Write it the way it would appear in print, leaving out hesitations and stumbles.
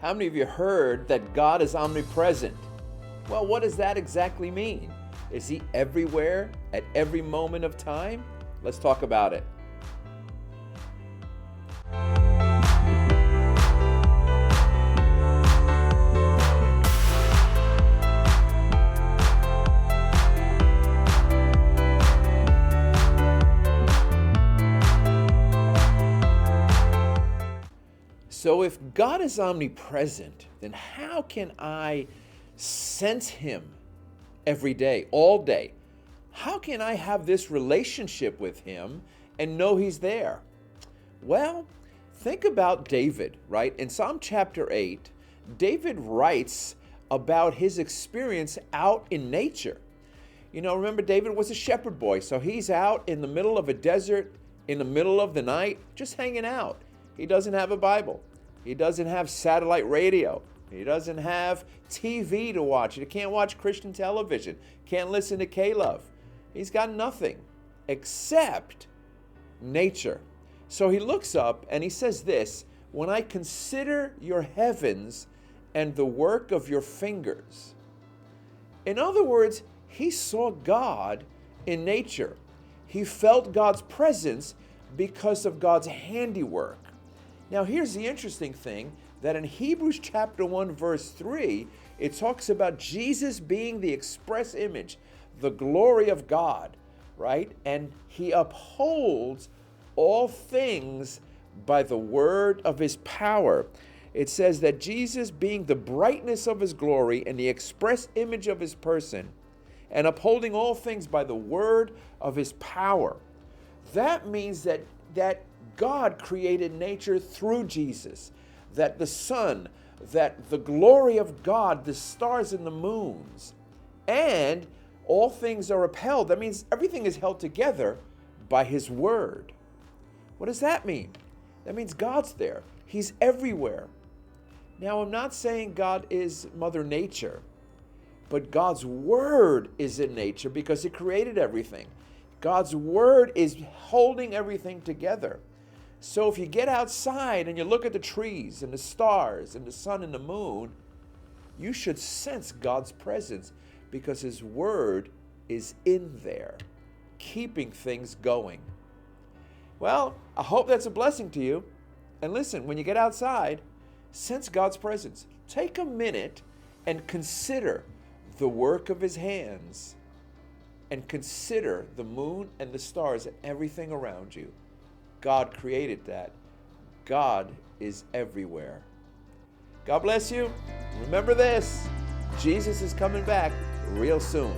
How many of you heard that God is omnipresent? Well, what does that exactly mean? Is he everywhere at every moment of time? Let's talk about it. So if God is omnipresent, then how can I sense him every day, all day? How can I have this relationship with him and know he's there? Well, think about David, right? In Psalm chapter 8, David writes about his experience out in nature. You know, remember David was a shepherd boy, so he's out in the middle of a desert, in the middle of the night, just hanging out. He doesn't have a Bible. He doesn't have satellite radio. He doesn't have TV to watch. He can't watch Christian television. Can't listen to K-Love. He's got nothing except nature. So he looks up and he says this, "When I consider your heavens and the work of your fingers." In other words, he saw God in nature. He felt God's presence because of God's handiwork. Now, here's the interesting thing, that in Hebrews chapter 1, verse 3, it talks about Jesus being the express image, the glory of God, right? And he upholds all things by the word of his power. It says that Jesus, being the brightness of his glory and the express image of his person, and upholding all things by the word of his power. That means that God created nature through Jesus, that the sun, that the glory of God, the stars and the moons, and all things are upheld. That means everything is held together by his word. What does that mean? That means God's there. He's everywhere. Now, I'm not saying God is Mother Nature, but God's word is in nature because it created everything. God's word is holding everything together. So if you get outside and you look at the trees and the stars and the sun and the moon, you should sense God's presence because his word is in there, keeping things going. Well, I hope that's a blessing to you. And listen, when you get outside, sense God's presence. Take a minute and consider the work of his hands, and consider the moon and the stars and everything around you. God created that. God is everywhere. God bless you. Remember this, Jesus is coming back real soon.